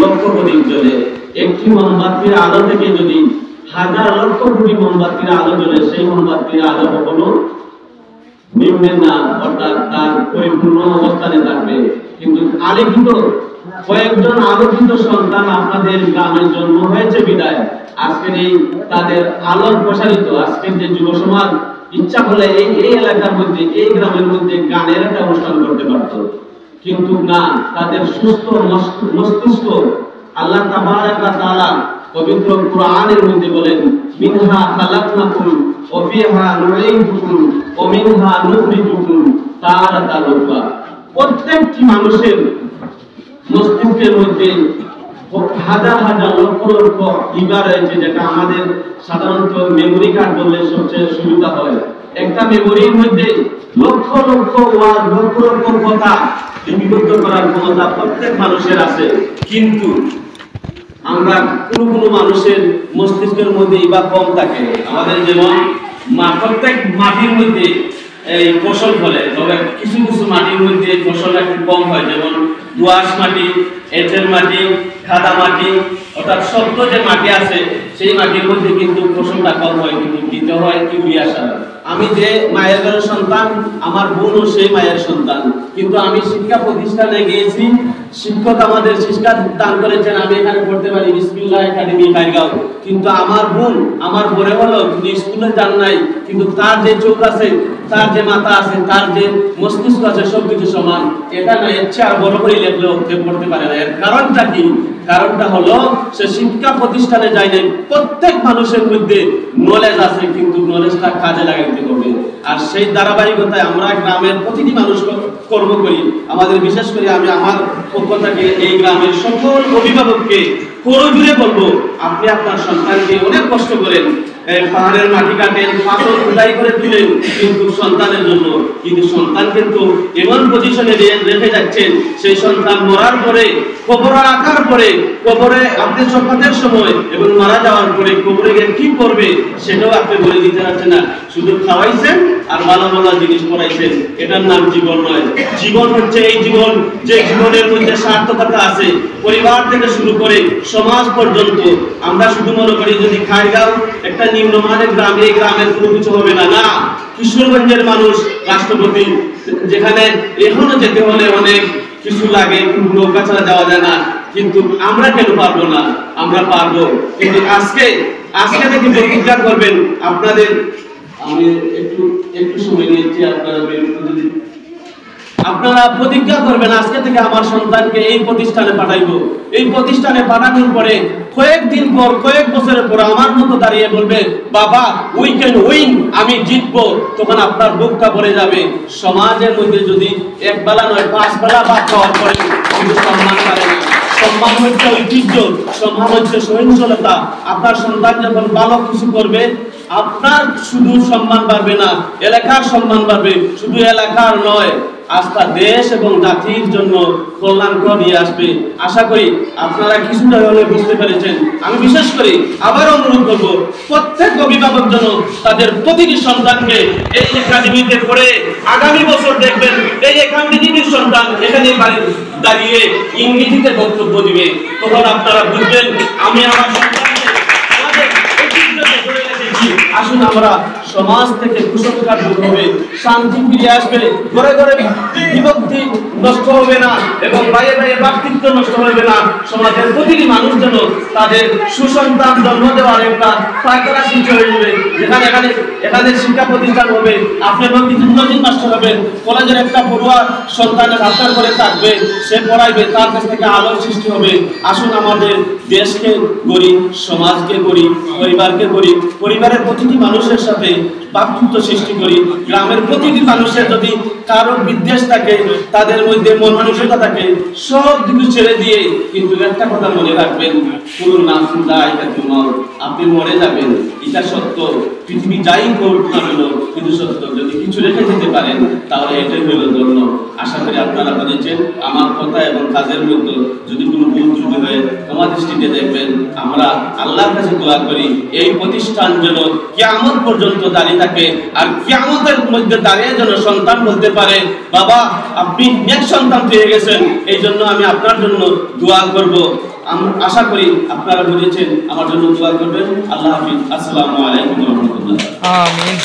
লক্ষ প্রদীপ জ্বলে। একটি মোমবাতির আলো থেকে যদি হাজার লক্ষ কোটি মোমবাতির আলো জ্বলে, সেই মোমবাতির আলো কখনো নিম্নে না, অর্থাৎ তার পরিপূর্ণ অবস্থানে থাকবে। কিন্তু আলোকিত কয়েকজন আলোকিত সন্তান আপনাদের গ্রামে জন্ম হয়েছে বিদায় আজকের এই তাদের আলোর প্রসারিত আজকের যে যুব সমাজ ইচ্ছা করলে এই এলাকার মধ্যে, এই গ্রামের মধ্যে গানের একটা অনুষ্ঠান করতে পারত, কিন্তু না, তাদের সুস্থ মস্তিষ্ক আল্লাহ তাবারাক ওয়া তাআলা পবিত্র কোরআনের মধ্যে বলেন, মিনহা খালাকনাকুম ওয়া ফিহা নুঈদুকুম ওয়া মিনহা নুখরিজুকুম তারাতান উখরা। প্রত্যেকটি মানুষের মস্তিষ্কের মধ্যে হাজার হাজার লক্ষ লক্ষ লিভার রয়েছে, যেটা আমাদের সাধারণত মেমোরি কার্ড বললে সবচেয়ে সুবিধা হয়। একটা মেমোরির মধ্যে লক্ষ লক্ষ ওয়ার্ড, লক্ষ লক্ষ কথা লিপিবদ্ধ করার ক্ষমতা প্রত্যেক মানুষের আছে। কিন্তু আমরা কোনো মানুষের মস্তিষ্কের মধ্যে ইবা কম থাকে। আমাদের যেমন প্রত্যেক মাটির মধ্যে এই ফসল ফলে, তবে কিছু কিছু মাটির মধ্যে ফসল একটু কম হয়, যেমন দোআঁশ মাটি, এঁটেল মাটি, খাদা মাটি, অর্থাৎ শক্ত যে মাটি আছে সেই মাটির মধ্যে কিন্তু ফসলটা কম হয়, কিন্তু দিতে হয় ইউরিয়া সার। আমি যে মায়ের ঘরের সন্তান, আমার বোনও সেই মায়ের সন্তান, কিন্তু আমি শিক্ষা প্রতিষ্ঠানে গিয়েছি, শিক্ষক আমাদের শিক্ষা দান করেছেন, আমি এখানে পড়তে পারি বিসমিল্লাহ একাডেমি খাইরগাঁও, কিন্তু আমার বোন আমার পরে হলো তিনি স্কুলে যান নাই, কিন্তু তার যে চোখ আছে, তার যে মাথা আছে, তার যে মস্তিষ্ক আছে, সবকিছু সমান। এটা নয় এর চেয়ে আর বড় করে লেখলেও পড়তে পারে না। এর কারণটা কি? কারণটা হলো সে শিক্ষা প্রতিষ্ঠানে যায় নাই। প্রত্যেক মানুষের মধ্যে নলেজ আছে, কিন্তু নলেজটা কাজে লাগাইতে হবে। আর সেই ধারাবাহিকতায় আমরা গ্রামের প্রতিটি মানুষ কর্ম করি। আমাদের বিশেষ করে আমি আমার পক্ষ থেকে এই গ্রামের সকল অভিভাবককে করজোরে বলবো, আপনি আপনার সন্তানকে অনেক কষ্ট করেন, পাহাড়ের মাটি কাটেন, পাথর খোদাই করে দিলেন কিন্তু সন্তানের জন্য, কিন্তু সন্তান কিন্তু এমন পজিশনে রেখে যাচ্ছেন, সেই সন্তান মরার পরে, কবরে রাখার পরে, কবরে আপনি সকালের সময় এবং মারা যাওয়ার পরে কবরে গিয়ে কি করবে সেটাও আপনি বলে দিতে পারছেন না। শুধু খাওয়াইছেন আর ভালো ভালো জিনিস পড়াইছেন, এটার নাম জীবন নয়। জীবন হচ্ছে এই জীবন, যে জীবনের মধ্যে সার্থকতা আছে, পরিবার থেকে শুরু করে সমাজ পর্যন্ত। আমরা শুধু মনে করি যদি খাইরগাঁও একটা নিম্নমানের গ্রাম, এই গ্রামের কোনো কিছু হবে না। না, কিশোরগঞ্জের মানুষ রাষ্ট্রপতি, যেখানে এখনো যেতে হলে অনেক কিছু লাগে, নৌকা ছাড়া যাওয়া যায় না, কিন্তু আমরা কেন পারবো না? আমরা পারবো। কিন্তু আজকে থেকে প্রতিজ্ঞা করবেন আপনাদের, আমি একটু সময় নিয়েছি, আপনারা প্রতিজ্ঞা করবেন আজকে থেকে আমার সন্তানকে এই প্রতিষ্ঠানে পাঠাইবো। এই প্রতিষ্ঠানে পাঠানোর পরে কয়েকদিন পর, কয়েক বছরের পর আমার মতো দাঁড়িয়ে বলবে, বাবা উই ক্যান উইন, আমি জিতবো। তখন আপনার বুকটা ভরে যাবে। সমাজের মধ্যে যদি এক বেলা নয় 5 বেলা ভাত খাওয়ার পরে কিন্তু সম্মান পারে না। সম্মান হচ্ছে ঐতিহ্য, সম্মান হচ্ছে সহনশীলতা। আপনার সন্তান যখন ভালো কিছু করবে, আপনার শুধু সম্মান বাড়বে না, এলাকার সম্মান বাড়বে। শুধু এলাকার নয়, আস্থা দেশ এবং জাতির জন্য কল্যাণকর নিয়ে আসবে। আশা করি আপনারা কিছুটা হলে বুঝতে পেরেছেন। আমি বিশেষ করে আবার অনুরোধ করব, প্রত্যেক অভিভাবক যেন তাদের প্রতিটি সন্তানকে এই একাডেমিতে পড়ে আগামী বছর দেখবেন এই একাডেমির সন্তান এখানে দাঁড়িয়ে ইংরেজিতে বক্তব্য দিবে। তখন আপনারা বুঝবেন আমি আমার সন্তানকে আমাদের ঐতিহ্যকে ধরে রেখেছি। আসুন আমরা সমাজ থেকে কুসংস্কার দূর হবে, শান্তি ফিরে আসবে, ঘরে ঘরে বিভক্তি নষ্ট হবে না এবং বাইরে বাইরে ব্যক্তিত্ব নষ্ট হবে না। সমাজের প্রতিটি মানুষ যেন তাদের সুসন্তান জন্ম দেওয়ার একটা পায়তারা সৃষ্টি হয়ে যাবে। এখানে শিক্ষা প্রতিষ্ঠান হবে, আপনি নদীর মাস্টার হবেন, কলেজের একটা পড়ুয়া সন্তানের আপনার করে থাকবে, সে পড়াইবে, তার কাছ থেকে আলোর সৃষ্টি হবে। আসুন আমাদের দেশকে গড়ি, সমাজকে গড়ি, পরিবারকে গড়ি, পরিবারের প্রতিটি মানুষের সাথে ভাতৃত্ব সৃষ্টি করি। গ্রামের প্রতিটি মানুষের যদি কারো বিদ্বেষ থাকে, তাদের মধ্যে মন মানসিকতা থাকে, সব কিছু ছেড়ে দিয়ে কিন্তু একটা কথা মনে রাখবেন, পুরো নাম আপনি মরে যাবেন, এটা সত্য। পৃথিবী যাই করুক না কেন কিন্তু সত্য। যদি কিছু রেখে যেতে পারেন তাহলে এটাই হইল ধন্য। আশা করি আপনারা বুঝেছেন আমার কথা এবং কাজের মধ্যে যদি কোনো ভুল ত্রুটি হয় তোমার দৃষ্টিতে দেখবেন। আমরা আল্লাহর কাছে দোয়া করি এই প্রতিষ্ঠান যেন কিয়ামত পর্যন্ত দাঁড়িয়ে থাকে, আর কিয়ামতের মধ্যে দাঁড়িয়ে যেন সন্তান বলতে পারে, বাবা আপনি নেক সন্তান পেয়ে গেছেন, এই জন্য আমি আপনার জন্য দোয়া করব। আশা করি আপনারা বুঝেছেন। আমার জন্য দোয়া করবেন। আল্লাহ হাফিজ। আসসালামু আলাইকুম ওয়া রাহমাতুল্লাহ। আমিন।